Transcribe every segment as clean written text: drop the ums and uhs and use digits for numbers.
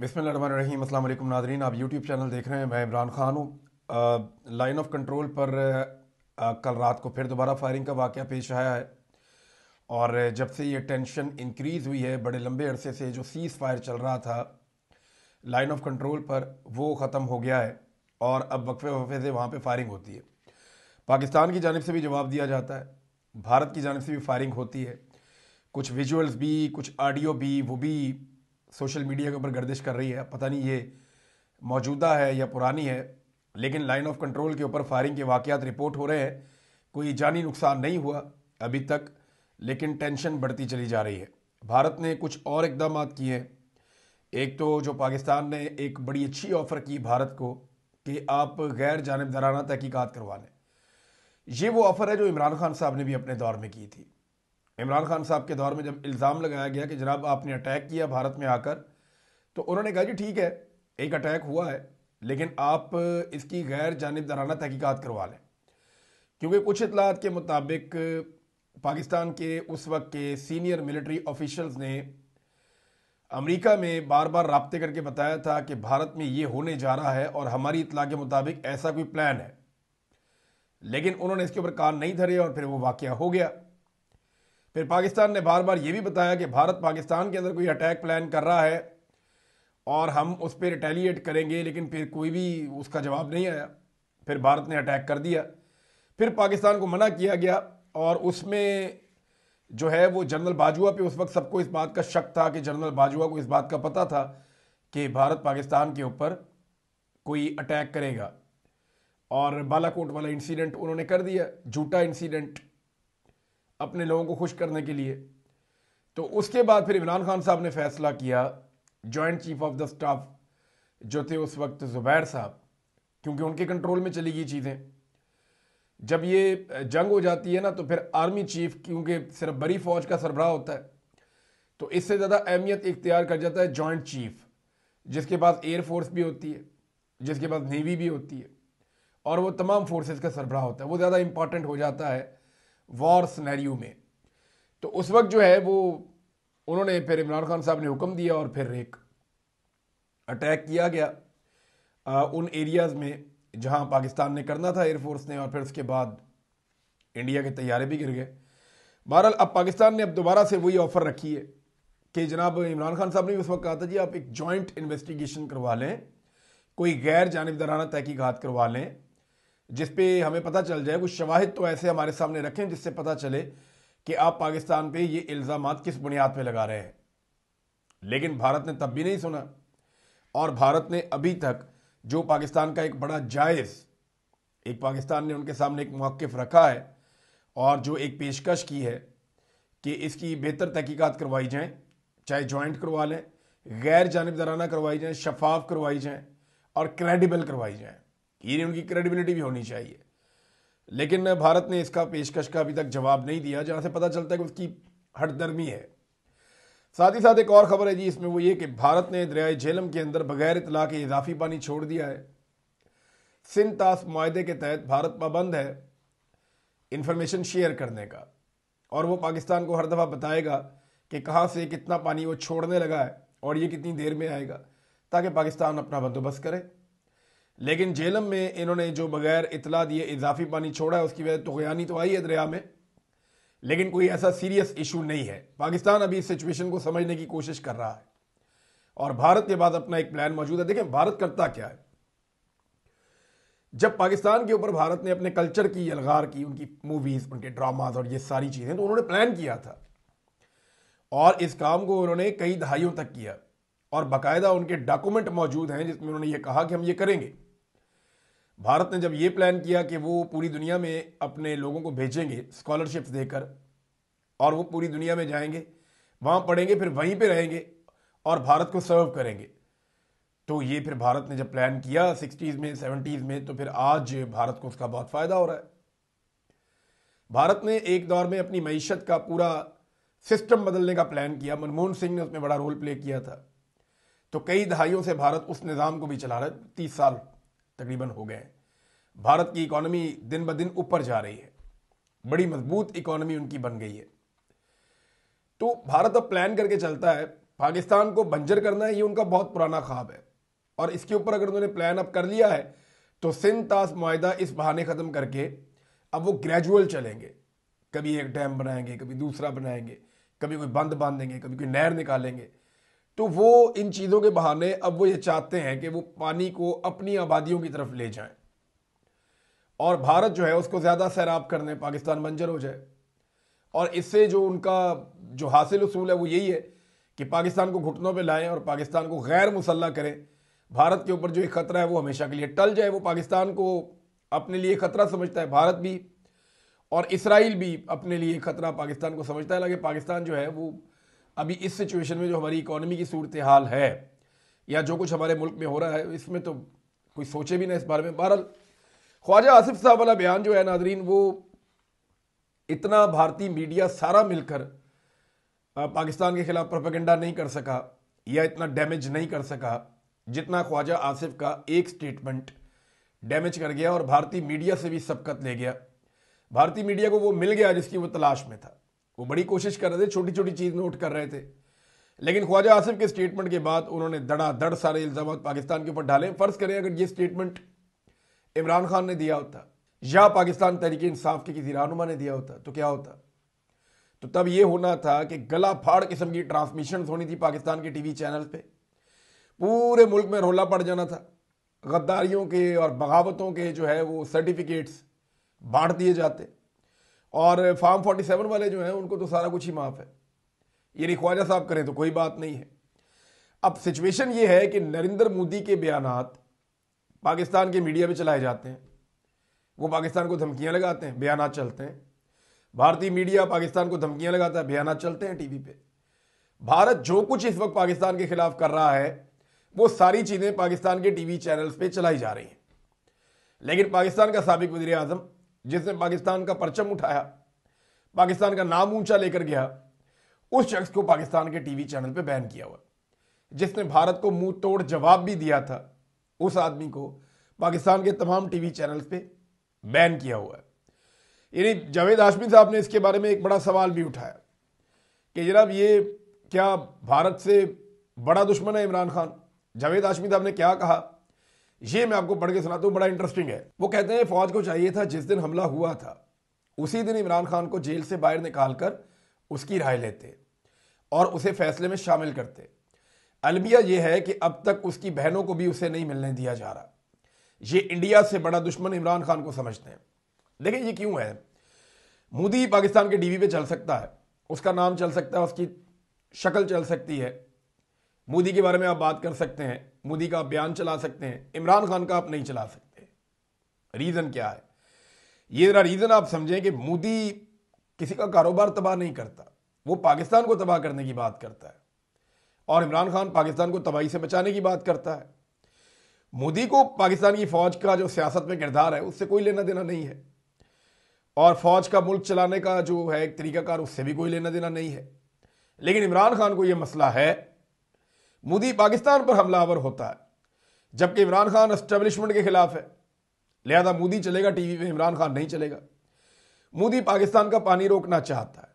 बिस्मिल्लाहिर्रहमानिर्रहीम। अस्सलाम वालेकुम नाज़रीन, आप यूट्यूब चैनल देख रहे हैं। मैं इमरान खान हूँ। लाइन ऑफ कंट्रोल पर कल रात को फिर दोबारा फायरिंग का वाक़या पेश आया है और जब से ये टेंशन इंक्रीज़ हुई है, बड़े लंबे अरसे से जो सीज़ फायर चल रहा था लाइन ऑफ कंट्रोल पर, वो ख़त्म हो गया है और अब वक्फे वक्फे से वहाँ पे फायरिंग होती है। पाकिस्तान की जानिब से भी जवाब दिया जाता है, भारत की जानिब से भी फायरिंग होती है। कुछ विजुअल्स भी, कुछ ऑडियो भी, वो भी सोशल मीडिया के ऊपर गर्दिश कर रही है। पता नहीं ये मौजूदा है या पुरानी है, लेकिन लाइन ऑफ कंट्रोल के ऊपर फायरिंग के वाक़यात रिपोर्ट हो रहे हैं। कोई जानी नुकसान नहीं हुआ अभी तक, लेकिन टेंशन बढ़ती चली जा रही है। भारत ने कुछ और इकदाम किए हैं। एक तो जो पाकिस्तान ने एक बड़ी अच्छी ऑफ़र की भारत को कि आप गैर जानिबदाराना तहकीकात करवा लें। ये वो ऑफ़र है जो इमरान खान साहब ने भी अपने दौर में की थी। इमरान खान साहब के दौर में जब इल्ज़ाम लगाया गया कि जनाब आपने अटैक किया भारत में आकर, तो उन्होंने कहा जी ठीक है, एक अटैक हुआ है, लेकिन आप इसकी गैर जानिबदाराना तहकीकात करवा लें। क्योंकि कुछ इतलात के मुताबिक पाकिस्तान के उस वक्त के सीनियर मिलिट्री ऑफिशल्स ने अमेरिका में बार बार राब्ते करके बताया था कि भारत में ये होने जा रहा है और हमारी इतला के मुताबिक ऐसा कोई प्लान है, लेकिन उन्होंने इसके ऊपर कान नहीं धरे और फिर वो वाक़या हो गया। फिर पाकिस्तान ने बार बार ये भी बताया कि भारत पाकिस्तान के अंदर कोई अटैक प्लान कर रहा है और हम उस पर रिटेलिएट करेंगे, लेकिन फिर कोई भी उसका जवाब नहीं आया। फिर भारत ने अटैक कर दिया। फिर पाकिस्तान को मना किया गया और उसमें जो है वो जनरल बाजवा पे उस वक्त सबको इस बात का शक था कि जनरल बाजवा को इस बात का पता था कि भारत पाकिस्तान के ऊपर कोई अटैक करेगा, और बालाकोट वाला इंसिडेंट उन्होंने कर दिया, झूठा इंसिडेंट, अपने लोगों को खुश करने के लिए। तो उसके बाद फिर इमरान खान साहब ने फैसला किया, joint chief of the staff जो थे उस वक्त ज़ुबैर साहब, क्योंकि उनके कंट्रोल में चली गई चीज़ें। जब ये जंग हो जाती है ना, तो फिर आर्मी चीफ, क्योंकि सिर्फ बड़ी फौज का सरबराह होता है, तो इससे ज़्यादा अहमियत इख्तियार कर जाता है जॉइंट चीफ, जिसके पास एयर फोर्स भी होती है, जिसके पास नेवी भी होती है, और वो तमाम फोर्सेस का सरबराह होता है। वो ज़्यादा इंपॉर्टेंट हो जाता है वॉर सिनेरियो में। तो उस वक्त जो है वो उन्होंने, फिर इमरान खान साहब ने हुक्म दिया और फिर एक अटैक किया गया उन एरियाज़ में जहां पाकिस्तान ने करना था, एयरफोर्स ने, और फिर उसके बाद इंडिया के तैयारे भी गिर गए। बहरहाल अब पाकिस्तान ने अब दोबारा से वही ऑफ़र रखी है कि जनाब इमरान खान साहब ने उस वक्त कहा था जी आप एक जॉइंट इन्वेस्टिगेशन करवा लें, कोई गैर जानिबदाराना तहकीकात करवा लें, जिसपे हमें पता चल जाए, कुछ शवाहिद तो ऐसे हमारे सामने रखें जिससे पता चले कि आप पाकिस्तान पे ये इल्ज़ामात किस बुनियाद पे लगा रहे हैं। लेकिन भारत ने तब भी नहीं सुना, और भारत ने अभी तक जो पाकिस्तान का एक बड़ा जायज़, एक पाकिस्तान ने उनके सामने एक मौक़िफ़ रखा है और जो एक पेशकश की है कि इसकी बेहतर तहकीकात करवाई जाएँ, चाहे जॉइंट करवा लें, गैर जानिबदाराना करवाई जाएँ, शफाफ करवाई जाएँ और क्रेडिबल करवाई जाएँ। ये उनकी क्रेडिबिलिटी भी होनी चाहिए। लेकिन भारत ने इसका पेशकश का अभी तक जवाब नहीं दिया, जहाँ से पता चलता है कि उसकी हठधर्मी है। साथ ही साथ एक और ख़बर है जी इसमें, वो ये कि भारत ने दरियाए झेलम के अंदर बगैर इतला के इजाफी पानी छोड़ दिया है। सिंध तास मुआहदे के तहत भारत पाबंद है इंफॉर्मेशन शेयर करने का, और वो पाकिस्तान को हर दफ़ा बताएगा कि कहाँ से कितना पानी वो छोड़ने लगा है और ये कितनी देर में आएगा, ताकि पाकिस्तान अपना बंदोबस्त करे। लेकिन झेलम में इन्होंने जो बगैर इतला दिए इजाफी पानी छोड़ा है, उसकी वजह तुग़यानी तो आई है दरिया में, लेकिन कोई ऐसा सीरियस इशू नहीं है। पाकिस्तान अभी इस सिचुएशन को समझने की कोशिश कर रहा है और भारत के बाद अपना एक प्लान मौजूद है। देखें भारत करता क्या है। जब पाकिस्तान के ऊपर भारत ने अपने कल्चर की यलगार की, उनकी मूवीज, उनके ड्रामाज और ये सारी चीजें, तो उन्होंने प्लान किया था और इस काम को उन्होंने कई दहाइयों तक किया, और बाकायदा उनके डॉक्यूमेंट मौजूद हैं जिसमें उन्होंने ये कहा कि हम ये करेंगे। भारत ने जब ये प्लान किया कि वो पूरी दुनिया में अपने लोगों को भेजेंगे स्कॉलरशिप्स देकर, और वो पूरी दुनिया में जाएंगे, वहाँ पढ़ेंगे, फिर वहीं पे रहेंगे और भारत को सर्व करेंगे। तो ये फिर भारत ने जब प्लान किया 60s में, 70s में, तो फिर आज भारत को उसका बहुत फ़ायदा हो रहा है। भारत ने एक दौर में अपनी मईशत का पूरा सिस्टम बदलने का प्लान किया, मनमोहन सिंह ने उसमें बड़ा रोल प्ले किया था। तो कई दहाइयों से भारत उस निज़ाम को भी चला रहा है, 30 साल तकरीबन हो गए। भारत की इकॉनमी दिन ब दिन ऊपर जा रही है, बड़ी मजबूत इकॉनमी उनकी बन गई है। तो भारत अब प्लान करके चलता है पाकिस्तान को बंजर करना है, ये उनका बहुत पुराना ख्वाब है। और इसके ऊपर अगर उन्होंने प्लान अप कर लिया है तो सिंध ताश मुआहिदा इस बहाने ख़त्म करके अब वो ग्रेजुअल चलेंगे। कभी एक डैम बनाएंगे, कभी दूसरा बनाएंगे, कभी कोई बंद बांधेंगे, कभी कोई नहर निकालेंगे। तो वो इन चीज़ों के बहाने अब वो ये चाहते हैं कि वो पानी को अपनी आबादियों की तरफ ले जाएं और भारत जो है उसको ज़्यादा सैराब करने, पाकिस्तान बंजर हो जाए। और इससे जो उनका जो हासिल उसूल है वो यही है कि पाकिस्तान को घुटनों पे लाएं और पाकिस्तान को गैर मुसल्लह करें। भारत के ऊपर जो एक खतरा है वो हमेशा के लिए टल जाए। वो पाकिस्तान को अपने लिए खतरा समझता है, भारत भी और इसराइल भी अपने लिए खतरा पाकिस्तान को समझता है। लगे पाकिस्तान जो है वो अभी इस सिचुएशन में जो हमारी इकोनॉमी की सूरत हाल है या जो कुछ हमारे मुल्क में हो रहा है, इसमें तो कोई सोचे भी ना इस बारे में। बहरहाल ख्वाजा आसिफ साहब वाला बयान जो है नादरीन, वो इतना भारतीय मीडिया सारा मिलकर पाकिस्तान के खिलाफ प्रोपेगेंडा नहीं कर सका या इतना डैमेज नहीं कर सका जितना ख्वाजा आसिफ का एक स्टेटमेंट डैमेज कर गया और भारतीय मीडिया से भी सबकत ले गया। भारतीय मीडिया को वो मिल गया जिसकी वो तलाश में था। वो बड़ी कोशिश कर रहे थे, छोटी छोटी चीज़ नोट कर रहे थे, लेकिन ख्वाजा आसिफ के स्टेटमेंट के बाद उन्होंने धड़ाधड़ सारे इल्ज़ाम पाकिस्तान के ऊपर डाले। फ़र्ज़ करें अगर ये स्टेटमेंट इमरान खान ने दिया होता या पाकिस्तान तहरीक इंसाफ के किसी रहनुमा ने दिया होता तो क्या होता? तो तब ये होना था कि गला फाड़ किस्म की ट्रांसमिशन होनी थी पाकिस्तान के टीवी चैनल पे, पूरे मुल्क में रोला पड़ जाना था, गद्दारियों के और बगावतों के जो है वो सर्टिफिकेट्स बांट दिए जाते और फार्म 47 वाले जो हैं उनको तो सारा कुछ ही माफ़ है। ये ख्वाजा साहब करें तो कोई बात नहीं है। अब सिचुएशन ये है कि नरेंद्र मोदी के बयानात पाकिस्तान के मीडिया में चलाए जाते हैं, वो पाकिस्तान को धमकियां लगाते हैं, बयानात चलते हैं। भारतीय मीडिया पाकिस्तान को धमकियां लगाता है, बयानात चलते हैं टीवी पे। भारत जो कुछ इस वक्त पाकिस्तान के खिलाफ कर रहा है वो सारी चीज़ें पाकिस्तान के टीवी चैनल्स पे चलाई जा रही हैं। लेकिन पाकिस्तान का साबिक वज़ीर आज़म जिसने पाकिस्तान का परचम उठाया, पाकिस्तान का नाम ऊंचा लेकर गया, उस शख्स को पाकिस्तान के टीवी चैनल पे बैन किया हुआ। जिसने भारत को मुंह तोड़ जवाब भी दिया था, उस आदमी को पाकिस्तान के तमाम टीवी चैनल्स पे बैन किया हुआ है। यानी जावेद हाशमी साहब ने इसके बारे में एक बड़ा सवाल भी उठाया कि जनाब ये क्या भारत से बड़ा दुश्मन है इमरान खान? जावेद हाशमी साहब ने क्या कहा ये मैं आपको पढ़ के सुनाता हूँ, बड़ा इंटरेस्टिंग है। वो कहते हैं फौज को चाहिए था जिस दिन हमला हुआ था उसी दिन इमरान खान को जेल से बाहर निकालकर उसकी राय लेते और उसे फैसले में शामिल करते। अलमिया यह है कि अब तक उसकी बहनों को भी उसे नहीं मिलने दिया जा रहा। ये इंडिया से बड़ा दुश्मन इमरान खान को समझते हैं। देखिए ये क्यों है? मोदी पाकिस्तान के टीवी पे चल सकता है, उसका नाम चल सकता है, उसकी शक्ल चल सकती है, मोदी के बारे में आप बात कर सकते हैं, मोदी का बयान चला सकते हैं, इमरान खान का आप नहीं चला सकते। रीज़न क्या है? ये जरा रीज़न आप समझें कि मोदी किसी का कारोबार तबाह नहीं करता, वो पाकिस्तान को तबाह करने की बात करता है और इमरान खान पाकिस्तान को तबाही से बचाने की बात करता है। मोदी को पाकिस्तान की फ़ौज का जो सियासत में किरदार है उससे कोई लेना देना नहीं है और फ़ौज का मुल्क चलाने का जो है एक तरीकाकार उससे भी कोई लेना देना नहीं है। लेकिन इमरान खान को यह मसला है, मोदी पाकिस्तान पर हमलावर होता है जबकि इमरान खान एस्टेब्लिशमेंट के खिलाफ है, लिहाजा मोदी चलेगा टीवी पे, इमरान खान नहीं चलेगा। मोदी पाकिस्तान का पानी रोकना चाहता है,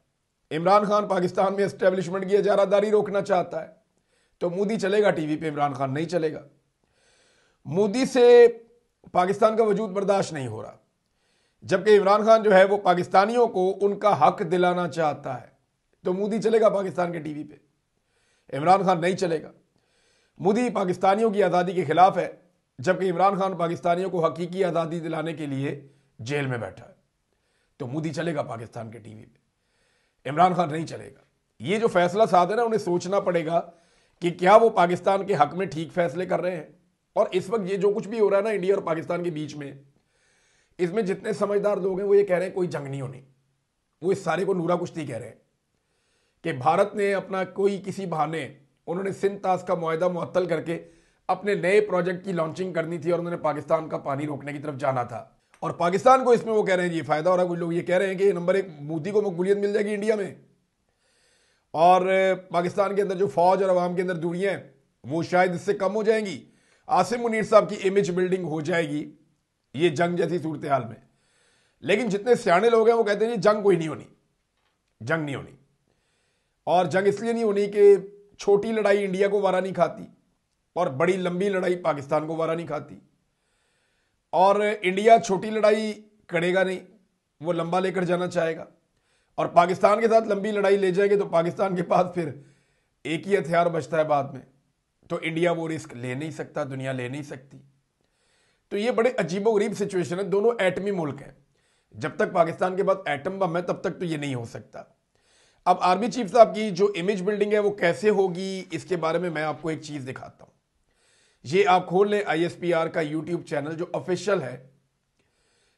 इमरान खान पाकिस्तान में एस्टेब्लिशमेंट की इजारादारी रोकना चाहता है, तो मोदी चलेगा टीवी पे, इमरान खान नहीं चलेगा। मोदी से पाकिस्तान का वजूद बर्दाश्त नहीं हो रहा जबकि इमरान खान जो है वो पाकिस्तानियों को उनका हक दिलाना चाहता है, तो मोदी चलेगा पाकिस्तान के टीवी पे, इमरान खान नहीं चलेगा। मोदी पाकिस्तानियों की आज़ादी के खिलाफ है जबकि इमरान खान पाकिस्तानियों को हकीकी आज़ादी दिलाने के लिए जेल में बैठा है, तो मोदी चलेगा पाकिस्तान के टीवी पे, इमरान खान नहीं चलेगा। ये जो फैसला साथ है ना, उन्हें सोचना पड़ेगा कि क्या वो पाकिस्तान के हक में ठीक फैसले कर रहे हैं। और इस वक्त ये जो कुछ भी हो रहा है ना इंडिया और पाकिस्तान के बीच में, इसमें जितने समझदार लोग हैं वो ये कह रहे हैं कोई जंग नहीं होनी। वो इस सारे को नूरा कुश्ती कह रहे हैं कि भारत ने अपना कोई किसी बहाने, उन्होंने सिंध ताश का मुआहिदा मुअत्तल करके अपने नए प्रोजेक्ट की लॉन्चिंग करनी थी और उन्होंने पाकिस्तान का पानी रोकने की तरफ जाना था और पाकिस्तान को इसमें वो कह रहे हैं ये फायदा हो रहा है। कुछ लोग ये कह रहे हैं कि नंबर एक मोदी को मकबूलियत मिल जाएगी इंडिया में और पाकिस्तान के अंदर जो फौज और अवाम के अंदर दूरियां हैं वो शायद इससे कम हो जाएंगी। आसिम मुनीर साहब की इमेज बिल्डिंग हो जाएगी ये जंग जैसी सूरत हाल में। लेकिन जितने सियाने लोग हैं वो कहते हैं जंग कोई नहीं होनी, जंग नहीं होनी। और जंग इसलिए नहीं होनी कि छोटी लड़ाई इंडिया को वारा नहीं खाती और बड़ी लंबी लड़ाई पाकिस्तान को वारा नहीं खाती। और इंडिया छोटी लड़ाई करेगा नहीं, वो लंबा लेकर जाना चाहेगा, और पाकिस्तान के साथ लंबी लड़ाई ले जाएंगे तो पाकिस्तान के पास फिर एक ही हथियार बचता है बाद में, तो इंडिया वो रिस्क ले नहीं सकता, दुनिया ले नहीं सकती। तो ये बड़े अजीबोगरीब सिचुएशन है। दोनों एटमी मुल्क हैं, जब तक पाकिस्तान के पास एटम बम है तब तक तो ये नहीं हो सकता। अब आर्मी चीफ साहब की जो इमेज बिल्डिंग है वो कैसे होगी, इसके बारे में मैं आपको एक चीज दिखाता हूं। ये आप खोल लें ISPR का यूट्यूब चैनल जो ऑफिशियल है,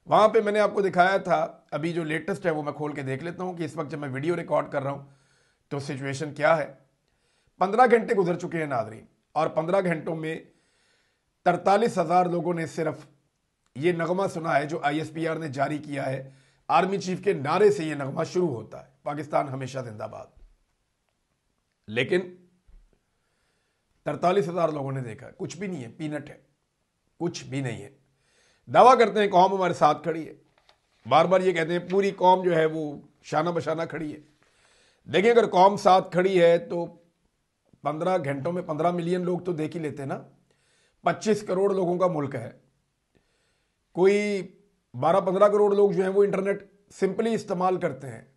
वहां पे मैंने आपको दिखाया था। अभी जो लेटेस्ट है वो मैं खोल के देख लेता हूं कि इस वक्त जब मैं वीडियो रिकॉर्ड कर रहा हूं तो सिचुएशन क्या है। 15 घंटे गुजर चुके हैं नाज़रीन, और 15 घंटों में 43,000 लोगों ने सिर्फ ये नगमा सुना है जो ISPR ने जारी किया है। आर्मी चीफ के नारे से ये नगमा शुरू होता है, पाकिस्तान हमेशा जिंदाबाद। लेकिन 43,000 लोगों ने देखा, कुछ भी नहीं है, पीनट है, कुछ भी नहीं है। दावा करते हैं कौम हमारे साथ खड़ी है, बार बार ये कहते हैं पूरी कौम जो है वो शाना बशाना खड़ी है। देखिए, अगर कौम साथ खड़ी है तो 15 घंटों में 15 मिलियन लोग तो देख ही लेते ना। 25 करोड़ लोगों का मुल्क है, कोई 12-15 करोड़ लोग जो हैं वो इंटरनेट सिंपली इस्तेमाल करते हैं,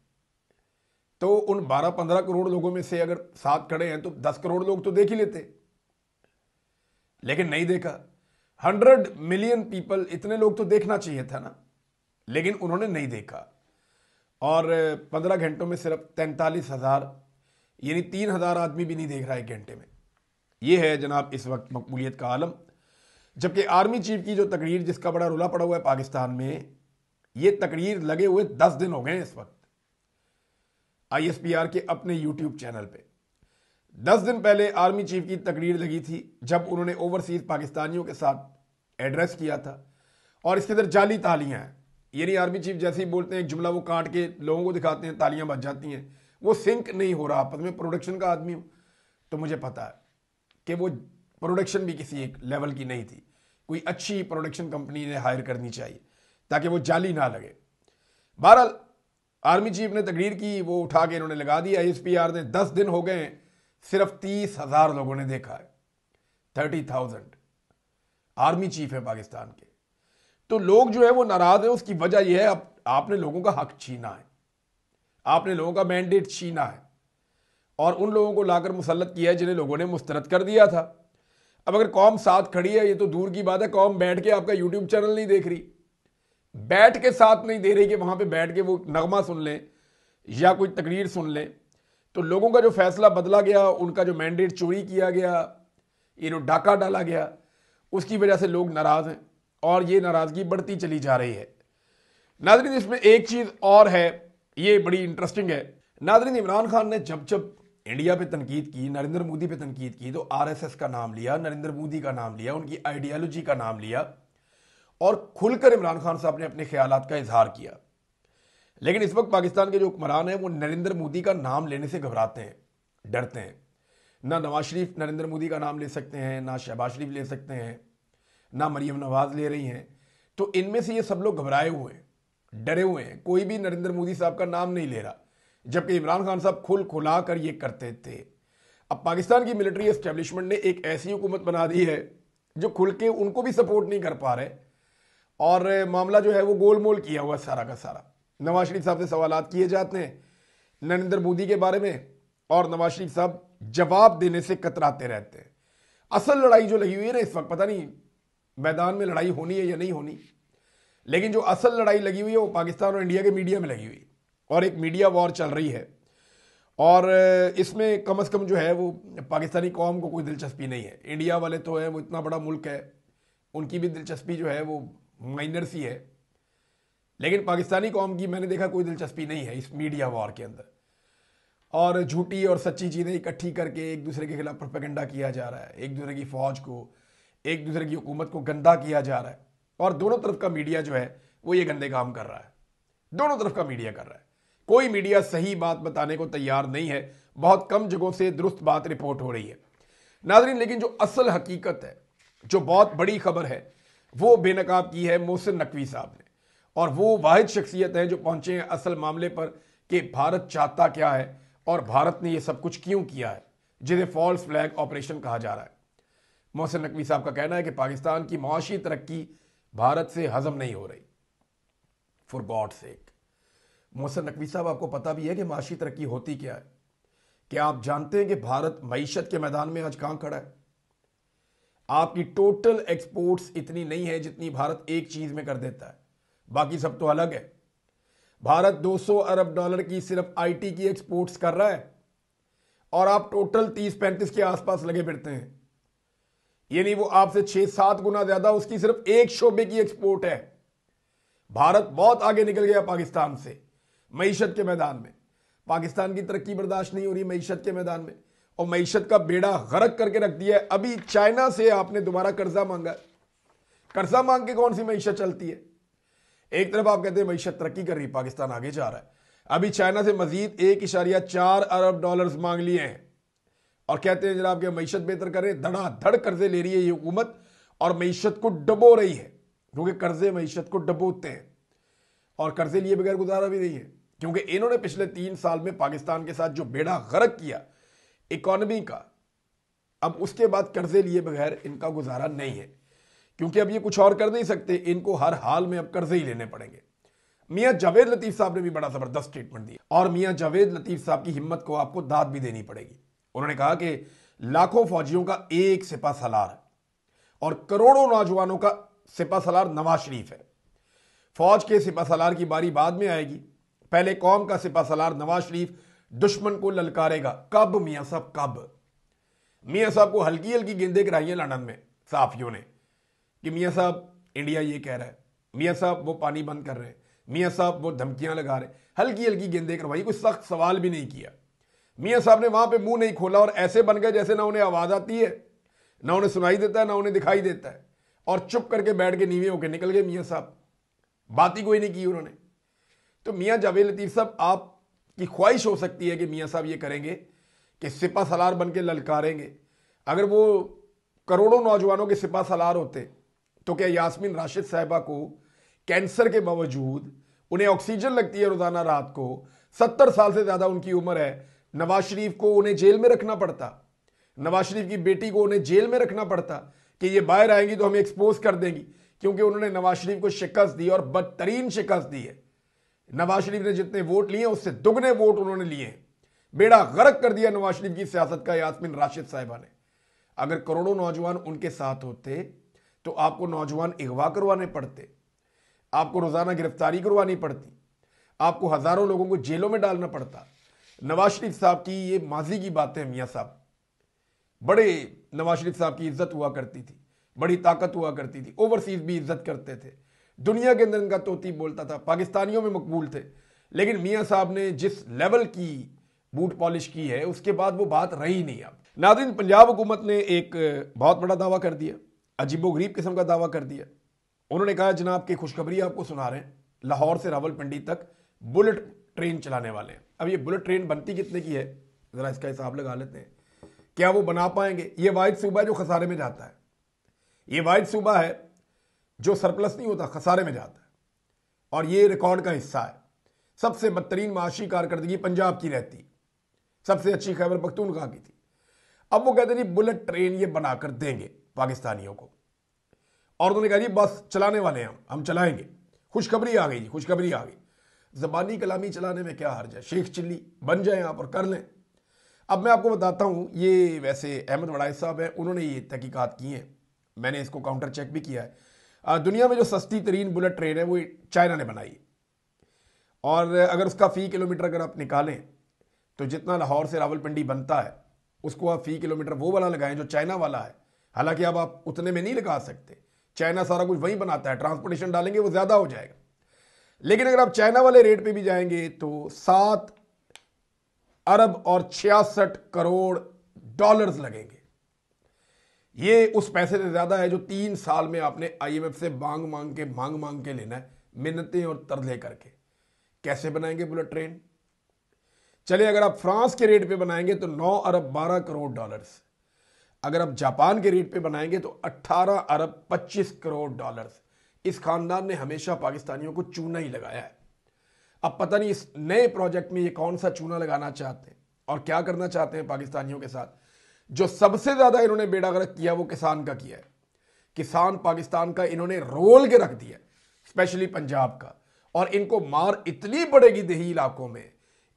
तो उन 12-15 करोड़ लोगों में से अगर साथ खड़े हैं तो 10 करोड़ लोग तो देख ही लेते, लेकिन नहीं देखा। 100 मिलियन पीपल, इतने लोग तो देखना चाहिए था ना, लेकिन उन्होंने नहीं देखा। और 15 घंटों में सिर्फ 43,000 यानी 3,000 आदमी भी नहीं देख रहा है 1 घंटे में। यह है जनाब इस वक्त मकबूलियत का आलम। जबकि आर्मी चीफ की जो तकरीर, जिसका बड़ा रुला पड़ा हुआ है पाकिस्तान में, ये तकरीर लगे हुए 10 दिन हो गए हैं इस वक्त ISPR के अपने यूट्यूब चैनल पे। 10 दिन पहले आर्मी चीफ की तकरीर लगी थी जब उन्होंने ओवरसीज पाकिस्तानियों के साथ एड्रेस किया था, और इसके अंदर जाली तालियां हैं। यानी आर्मी चीफ जैसे ही बोलते हैं एक जुमला वो काट के लोगों को दिखाते हैं, तालियां बज जाती हैं। वो सिंक नहीं हो रहा आपस में। प्रोडक्शन का आदमी हूं तो मुझे पता है कि वो प्रोडक्शन भी किसी एक लेवल की नहीं थी। कोई अच्छी प्रोडक्शन कंपनी ने हायर करनी चाहिए ताकि वो जाली ना लगे। बहरहाल आर्मी चीफ ने तकरीर की, वो उठा के इन्होंने लगा दी ISPR ने। 10 दिन हो गए, सिर्फ 30,000 लोगों ने देखा है। 30,000 आर्मी चीफ है पाकिस्तान के। तो लोग जो है वो नाराज है। उसकी वजह यह है आपने लोगों का हक छीना है, आपने लोगों का मैंडेट छीना है, और उन लोगों को लाकर मुसल्लत किया है जिन्हें लोगों ने मुस्तरद कर दिया था। अब अगर कौम साथ खड़ी है, ये तो दूर की बात है, कौम बैठ के आपका यूट्यूब चैनल नहीं देख रही, बैठ के साथ नहीं दे रही कि वहां पे बैठ के वो नगमा सुन लें या कोई तकरीर सुन लें, तो लोगों का जो फैसला बदला गया, उनका जो मैंडेट चोरी किया गया, डाका डाला गया, उसकी वजह से लोग नाराज हैं और ये नाराजगी बढ़ती चली जा रही है। नाज़रीन, इसमें एक चीज और है, ये बड़ी इंटरेस्टिंग है। नाज़रीन, इमरान खान ने जब जब इंडिया पे तनकीद की, नरेंद्र मोदी पे तनकीद की, तो RSS का नाम लिया, नरेंद्र मोदी का नाम लिया, उनकी आइडियालॉजी का नाम लिया, और खुलकर इमरान खान साहब ने अपने ख्यालात का इजहार किया। लेकिन इस वक्त पाकिस्तान के जो हुक्मरान हैं वो नरेंद्र मोदी का नाम लेने से घबराते हैं, डरते हैं। ना नवाज शरीफ नरेंद्र मोदी का नाम ले सकते हैं, ना शहबाज शरीफ ले सकते हैं, ना मरीम नवाज ले रही हैं। तो इनमें से ये सब लोग घबराए हुए हैं, डरे हुए हैं, कोई भी नरेंद्र मोदी साहब का नाम नहीं ले रहा, जबकि इमरान खान साहब खुला कर ये करते थे। अब पाकिस्तान की मिलिट्री एस्टेब्लिशमेंट ने एक ऐसी हुकूमत बना दी है जो खुल के उनको भी सपोर्ट नहीं कर पा रहे, और मामला जो है वो गोलमोल किया हुआ सारा का सारा। नवाज शरीफ साहब से सवालात किए जाते हैं नरेंद्र मोदी के बारे में, और नवाज शरीफ साहब जवाब देने से कतराते रहते हैं। असल लड़ाई जो लगी हुई है ना इस वक्त, पता नहीं मैदान में लड़ाई होनी है या नहीं होनी, लेकिन जो असल लड़ाई लगी हुई है वो पाकिस्तान और इंडिया के मीडिया में लगी हुई, और एक मीडिया वॉर चल रही है। और इसमें कम से कम जो है वो पाकिस्तानी कौम को कोई दिलचस्पी नहीं है। इंडिया वाले तो है, वो इतना बड़ा मुल्क है, उनकी भी दिलचस्पी जो है वो माइनर सी है, लेकिन पाकिस्तानी कौम की मैंने देखा कोई दिलचस्पी नहीं है इस मीडिया वॉर के अंदर। और झूठी और सच्ची चीज़ें इकट्ठी करके एक दूसरे के खिलाफ प्रोपेगेंडा किया जा रहा है, एक दूसरे की फौज को, एक दूसरे की हुकूमत को गंदा किया जा रहा है, और दोनों तरफ का मीडिया जो है वो ये गंदे काम कर रहा है। दोनों तरफ का मीडिया कर रहा है। कोई मीडिया सही बात बताने को तैयार नहीं है, बहुत कम जगहों से दुरुस्त बात रिपोर्ट हो रही है नाज़रीन। लेकिन जो असल हकीकत है, जो बहुत बड़ी खबर है, वो बेनकाब की है मोहसिन नकवी साहब ने, और वो वाहिद शख्सियत है जो पहुंचे हैं असल मामले पर कि भारत चाहता क्या है और भारत ने ये सब कुछ क्यों किया है। जिसे फॉल्स फ्लैग ऑपरेशन कहा जा रहा है। मोहसिन नकवी साहब का कहना है कि पाकिस्तान की मुआशी तरक्की भारत से हजम नहीं हो रही। For God sake, Mohsin Naqvi साहब, आपको पता भी है कि मुआशी तरक्की होती क्या है? क्या आप जानते हैं कि भारत मईशत के मैदान में आज कहां खड़ा है? आपकी टोटल एक्सपोर्ट्स इतनी नहीं है जितनी भारत एक चीज में कर देता है, बाकी सब तो अलग है। भारत 200 अरब डॉलर की सिर्फ आईटी की एक्सपोर्ट्स कर रहा है और आप टोटल 30-35 के आसपास लगे फिरते हैं। यानी वो आपसे 6-7 गुना ज्यादा उसकी सिर्फ एक शोबे की एक्सपोर्ट है। भारत बहुत आगे निकल गया पाकिस्तान से मईशत के मैदान में। पाकिस्तान की तरक्की बर्दाश्त नहीं हो रही मईशत के मैदान में, और मईशत का बेड़ा गर्क करके रख दिया है। अभी चाइना से आपने दोबारा कर्जा मांगा है। कर्जा मांग के कौन सी मईशत चलती है? एक तरफ आप कहते हैं मईशत तरक्की कर रही, पाकिस्तान आगे जा रहा है। अभी चाइना से मजीद 1.4 अरब डॉलर्स मांग लिए हैं और कहते हैं जनाब कि मईशत बेहतर करें। धड़ाधड़ कर्जे ले रही है ये हुकूमत और मईशत को डबो रही है, क्योंकि कर्जे मईशत को डबोते हैं और कर्जे लिए बगैर गुजारा भी नहीं है। क्योंकि इन्होंने पिछले 3 साल में पाकिस्तान के साथ जो बेड़ा गर्क किया इकोनॉमी का, अब उसके बाद कर्जे लिए बगैर इनका गुजारा नहीं है, क्योंकि अब ये कुछ और कर नहीं सकते। इनको हर हाल में अब कर्जे ही लेने पड़ेंगे। मियां जावेद लतीफ साहब ने भी बड़ा जबरदस्त स्टेटमेंट दिया और मियां जावेद लतीफ साहब की हिम्मत को आपको दाद भी देनी पड़ेगी। उन्होंने कहा कि लाखों फौजियों का एक सिपा सलार है और करोड़ों नौजवानों का सिपा सलार नवाज शरीफ है। फौज के सिपा सलार की बारी बाद में आएगी, पहले कौम का सिपा सलार नवाज शरीफ दुश्मन को ललकारेगा। कब मियां साहब, कब? मियां साहब को हल्की हल्की गेंदें कराई हैं लंदन में साफियों ने कि मियां साहब इंडिया ये कह रहा है, मियां साहब वो पानी बंद कर रहे हैं, मियां साहब वो धमकियां लगा रहे हैं। हल्की हल्की गेंदें करवाई, कोई सख्त सवाल भी नहीं किया। मियां साहब ने वहां पे मुंह नहीं खोला और ऐसे बन गए जैसे ना उन्हें आवाज आती है, ना उन्हें सुनाई देता है, ना उन्हें दिखाई देता है, और चुप करके बैठ के नीवे होकर निकल गए मियां साहब। बात ही कोई नहीं की उन्होंने। तो मियां जावेद लतीफ साहब, आपकी ख्वाहिश हो सकती है कि मियां साहब ये करेंगे कि सिपा सलार बन के ललकारेंगे। अगर वो करोड़ों नौजवानों के सिपा सलार होते तो क्या यास्मीन राशिद साहिबा को कैंसर के बावजूद उन्हें ऑक्सीजन लगती है रोजाना रात को, 70 साल से ज्यादा उनकी उम्र है, नवाज शरीफ को उन्हें जेल में रखना पड़ता, नवाज शरीफ की बेटी को उन्हें जेल में रखना पड़ता कि ये बाहर आएंगी तो हमें एक्सपोज कर देंगी, क्योंकि उन्होंने नवाज शरीफ को शिकस्त दी और बदतरीन शिकस्त दी है। नवाज शरीफ ने जितने वोट लिए उससे दुगने वोट उन्होंने लिए हैं। बेड़ा गर्क कर दिया नवाज शरीफ की सियासत का यास्मीन राशिद साहिबा ने। अगर करोड़ों नौजवान उनके साथ होते तो आपको नौजवान अगवा करवाने पड़ते, आपको रोजाना गिरफ्तारी करवानी पड़ती, आपको हजारों लोगों को जेलों में डालना पड़ता। नवाज शरीफ साहब की ये माजी की बातें मियां साहब, बड़े नवाज शरीफ साहब की इज्जत हुआ करती थी, बड़ी ताकत हुआ करती थी, ओवरसीज भी इज्जत करते थे, दुनिया के अंदर इनका तोती बोलता था, पाकिस्तानियों में मकबूल थे। लेकिन मियां साहब ने जिस लेवल की बूट पॉलिश की है उसके बाद वो बात रही नहीं। अब नाज़रीन, पंजाब हुकूमत ने एक बहुत बड़ा दावा कर दिया, अजीबोगरीब किस्म का दावा कर दिया। उन्होंने कहा जनाब की खुशखबरी आपको सुना रहे हैं, लाहौर से रावलपिंडी तक बुलेट ट्रेन चलाने वाले हैं। अब ये बुलेट ट्रेन बनती कितने की है, जरा इसका हिसाब लगा लेते हैं। क्या वो बना पाएंगे? ये वाहिद सूबा है जो खसारे में जाता है, ये वाहिद सूबा है जो सरप्लस नहीं होता, खसारे में जाता है, और ये रिकॉर्ड का हिस्सा है। सबसे बदतरीन माशी कारकर्दगी पंजाब की रहती, सबसे अच्छी खैबर पख्तूनख्वा की थी। अब वो कहते नहीं बुलेट ट्रेन ये बनाकर देंगे पाकिस्तानियों को, और उन्होंने कहा जी बस चलाने वाले हैं हम चलाएंगे। खुशखबरी आ गई जी, खुशखबरी आ गई। जबानी कलामी चलाने में क्या हर्ज है, शेख चिल्ली बन जाए आप और कर लें। अब मैं आपको बताता हूं, ये वैसे अहमद वड़ाइज साहब हैं, उन्होंने ये तहकीकात की हैं, मैंने इसको काउंटर चेक भी किया है। दुनिया में जो सस्ती तरीन बुलेट ट्रेन है वो चाइना ने बनाई, और अगर उसका फी किलोमीटर अगर आप निकालें तो जितना लाहौर से रावलपिंडी बनता है उसको आप फी किलोमीटर वो वाला लगाएं जो चाइना वाला है। हालांकि अब आप उतने में नहीं लगा सकते, चाइना सारा कुछ वहीं बनाता है, ट्रांसपोर्टेशन डालेंगे वो ज्यादा हो जाएगा। लेकिन अगर आप चाइना वाले रेट पे भी जाएंगे तो 7 अरब और 66 करोड़ डॉलर्स लगेंगे। ये उस पैसे से ज्यादा है जो 3 साल में आपने आईएमएफ से मांग मांग के लेना है, मिन्नतें और तरले करके। कैसे बनाएंगे बुलेट ट्रेन? चलिए, अगर आप फ्रांस के रेट पे बनाएंगे तो 9 अरब 12 करोड़ डॉलर्स, अगर आप जापान के रेट पे बनाएंगे तो 18 अरब 25 करोड़ डॉलर्स। इस खानदान ने हमेशा पाकिस्तानियों को चूना ही लगाया है। अब पता नहीं इस नए प्रोजेक्ट में ये कौन सा चूना लगाना चाहते हैं और क्या करना चाहते हैं पाकिस्तानियों के साथ। जो सबसे ज्यादा इन्होंने बेड़ा गर्क किया वो किसान का किया है। किसान पाकिस्तान का इन्होंने रोल के रख दिया, स्पेशली पंजाब का। और इनको मार इतनी पड़ेगी देही इलाकों में,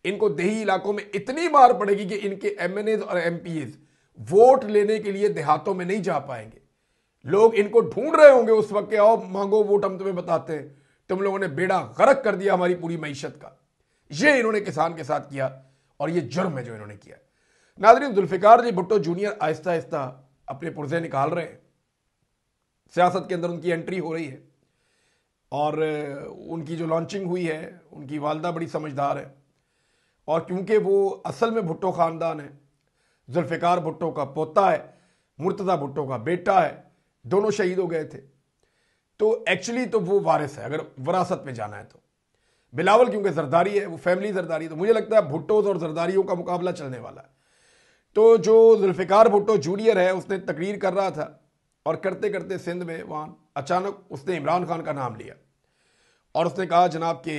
इनको देही इलाकों में इतनी मार पड़ेगी कि इनके एमएनएज और एमपीएज वोट लेने के लिए देहातों में नहीं जा पाएंगे। लोग इनको ढूंढ रहे होंगे उस वक्त, आओ मांगो वोट, हम तुम्हें बताते हैं, तुम लोगों ने बेड़ा गर्क कर दिया हमारी पूरी मईशत का। ये इन्होंने किसान के साथ किया और ये जुर्म है जो इन्होंने किया। नाज़रीन, जुल्फिकार जी भुट्टो जूनियर आहिस्ता आहिस्ता अपने पुर्जे निकाल रहे हैं, सियासत के अंदर उनकी एंट्री हो रही है। और उनकी जो लॉन्चिंग हुई है, उनकी वालदा बड़ी समझदार है। और क्योंकि वो असल में भुट्टो ख़ानदान है, जुल्फिकार भुट्टो का पोता है, मुर्तज़ा भुट्टो का बेटा है, दोनों शहीद हो गए थे, तो एक्चुअली तो वो वारिस है अगर वरासत में जाना है तो। बिलावल क्योंकि जरदारी है, वो फैमिली जरदारी, तो मुझे लगता है भुट्टोज और जरदारियों का मुकाबला चलने वाला है। तो जो जुल्फिकार भुट्टो जूनियर है, उसने तकरीर कर रहा था और करते करते सिंध में वहां अचानक उसने इमरान खान का नाम लिया और उसने कहा जनाब कि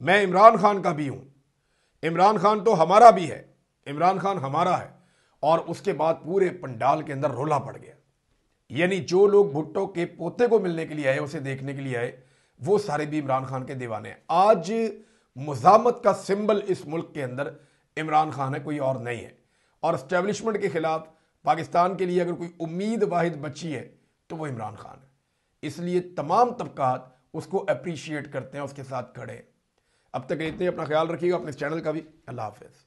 मैं इमरान खान का भी हूं, इमरान खान तो हमारा भी है, इमरान खान हमारा है। और उसके बाद पूरे पंडाल के अंदर रोला पड़ गया। यानी जो लोग भुट्टो के पोते को मिलने के लिए आए, उसे देखने के लिए आए, वो सारे भी इमरान खान के दीवाने हैं। आज मुजामत का सिंबल इस मुल्क के अंदर इमरान खान है, कोई और नहीं है। और एस्टेब्लिशमेंट के खिलाफ पाकिस्तान के लिए अगर कोई उम्मीद वाहिद बची है तो वो इमरान खान है। इसलिए तमाम तबकात उसको अप्रिशिएट करते हैं, उसके साथ खड़े हैं। अब तक इतने, अपना ख्याल रखिएगा, अपने चैनल का भी। अल्लाह हाफिज़।